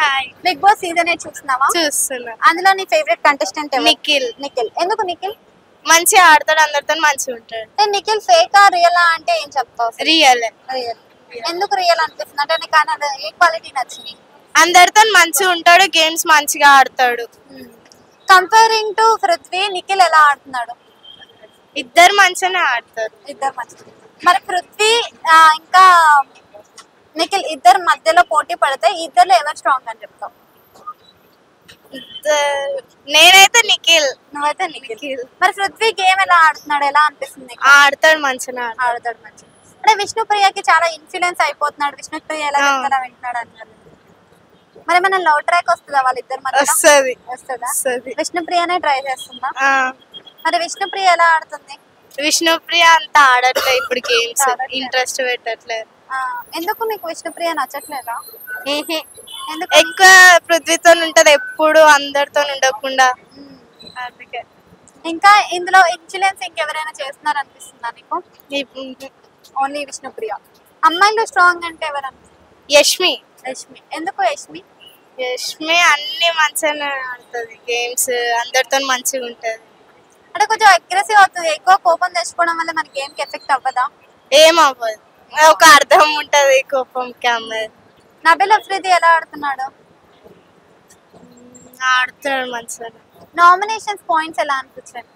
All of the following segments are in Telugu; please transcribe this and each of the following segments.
హాయ్. బిగ్ బాస్ సీజన్ 8 చూస్తున్నావా? చూస్తున్నా. అందులో నీ ఫేవరెట్ కంటెస్టెంట్ ఎవరు? నిఖిల్. నిఖిల్. ఎందుకు నిఖిల్? మంచిగా ఆడతాడు, అందరితో మంచిగా ఉంటాడు. నిఖిల్ ఫేకా రియలా అంటే ఏం చెప్తావు? రియల్. రియల్. ఎందుకు రియల్ అనిపిస్తుంది అంటే నీకు ఆయన ఏ క్వాలిటీ నచ్చింది? అందరితో మంచిగా ఉంటాడు, గేమ్స్ మంచిగా ఆడతాడు. కంపేరింగ్ టు పృథ్వీ, నిఖిల్ ఎలా ఆడుతున్నాడు? ఇద్దరు మంచిగానే ఆడతారు. ఇద్దరు మంచి. మరి పృథ్వీ ఇంకా నిఖిల్ ఇద్దరు మధ్యలో పోటీ పడితే ఇద్దరు ఎవరు స్ట్రాంగ్ అని చెప్తావు? నేనైతే నిఖిల్. నువ్వైతే నిఖిల్. మరి పృథ్వీ గేమ్ ఎలా ఆడుతున్నాడు, ఎలా అనిపిస్తుంది? ఆడతాడు మంచిగా. ఆడతాడు మంచిగా. అంటే విష్ణుప్రియకి చాలా ఇన్ఫ్లుయెన్స్ అయిపోతున్నాడు, విష్ణుప్రియ ఎలా చెప్తారా వింటున్నాడు అన్నారు. మరి మన లవ్ ట్రాక్ వస్తుందా వాళ్ళిద్దరు మధ్య? వస్తుందా? విష్ణుప్రియనే ట్రై చేస్తుందా? మరి విష్ణుప్రియ ఎలా ఆడుతుంది? విష్ణుప్రియ అంత ఆడట్లేదు ఇప్పుడు గేమ్స్, ఇంట్రెస్ట్ పెట్టట్లేదు. ఎందుకు మీకు విష్ణుప్రియ నచ్చట్లేదా? ఎందుకు? ఎక్కువ పృథ్వీతో ఉంటది, ఎప్పుడు అందరితో ఉండకుండా. అందుకే. ఇంకా ఇందులో ఇన్ఫ్లుయెన్స్ ఇంకెవరైనా చేస్తున్నారు అనిపిస్తుందా నీకు? ఓన్లీ విష్ణుప్రియ. అమ్మాయిలు స్ట్రాంగ్ అంటే ఎవరు అనిపిస్తుంది? యష్మి. యష్మి. ఎందుకు యష్మి? యష్మి అన్ని మంచిగానే ఆడుతుంది గేమ్స్, అందరితో మంచిగా ఉంటది. అంటే కొంచెం అగ్రెసివ్ అవుతుంది, ఎక్కువ కోపం తెచ్చుకోవడం వల్ల మన గేమ్ కి ఎఫెక్ట్ అవ్వదా? ఏం అవ్వదు, ఒక అర్థం ఉంటది కోపంకి. అమ్మాయి నబీల్ అఫ్రీది ఎలా ఆడుతున్నాడు? ఆడుతున్నాడు మంచిగా. నామినేషన్స్ పాయింట్స్ ఎలా అనిపించాయి?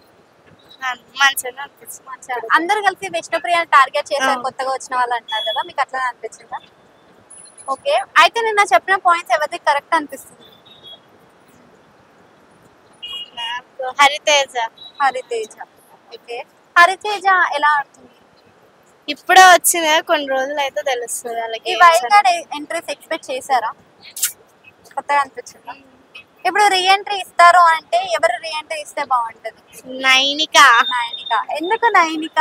మంచిగా అనిపిస్తుంది. అందరు కలిసి విష్ణుప్రియ టార్గెట్ చేశారు కొత్తగా వచ్చిన వాళ్ళు అంటారు కదా, మీకు అట్లా అనిపించిందా? ఓకే, అయితే నిన్న చెప్పిన పాయింట్స్ ఎవరికి కరెక్ట్ అనిపిస్తుంది? హరితేజ. హరితేజ. ఓకే, హరితేజ ఎలా ఆడుతుంది? ఇప్పుడే వచ్చింది, కొన్ని రోజులు అయితే తెలుస్తుంది వాళ్ళకి. ఈ వైల్డ్ కార్డ్ ఎంట్రీస్ ఎక్స్పెక్ట్ చేశారా? కొత్తగా అనిపించిందా? ఇప్పుడు రీఎంట్రీ ఇస్తారు అంటే ఎవరు రీఎంట్రీ ఇస్తే బాగుంటది? నైనిక. నైనిక. ఎందుకు నైనిక?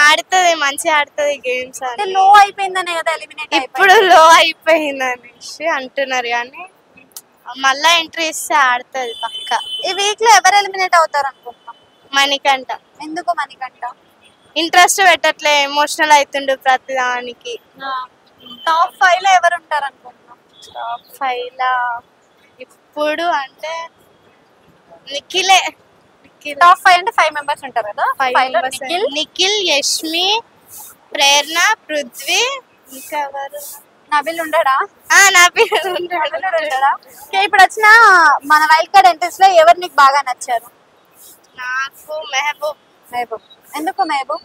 ఆడుతుంది, మంచిగా ఆడుతుంది గేమ్స్. అంటే లో అయిపోయిందనే కదా ఎలిమినేట్. ఇప్పుడు లో అయిపోయింది అనేసి అంటున్నారు, కానీ మళ్ళా ఎంట్రీ ఇస్తే ఆడుతుంది పక్క. ఈ వీక్ లో ఎవరు ఎలిమినేట్ అవుతారు అనుకుంటున్నాం? మణికంఠ. ఎందుకు మణికంఠ? ఇంట్రెస్ట్ పెట్టట్లే, ఎమోషనల్ అవుతుండు ప్రతిదానికి. టాప్ 5 లో ఎవరు ఉంటారు అనుకుంటున్నాం? టాప్ 5 లో ఇప్పుడు అంటే నిఖిలే. టాప్ 5 అంటే 5 మెంబర్స్ ఉంటారు కదా. 5 లో నిఖిల్, యష్మి, ప్రేరణ, పృథ్వీ, ఇంకా ఎవరు? నబీల్ ఉండడా? నబీల్ ఉంటాడా? ఇప్పుడు వచ్చిన మన వైల్డ్ కార్డ్ ఎంట్రీస్ లో ఎవరు నీకు బాగా నచ్చారు? నాకు మెహబూబ్. మెహబూబ్. ఎందుకు మెహబూబ్?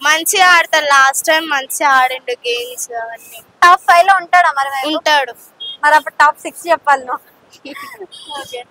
మంచిగా ఆడతాడు, లాస్ట్ టైం మంచిగా ఆడిండు గేమ్స్ అవన్నీ. టాప్ 5 లో ఉంటాడా? మరి ఉంటాడు. మరి అప్పుడు టాప్ 6 చెప్పాలి నువ్వు. ఓకే.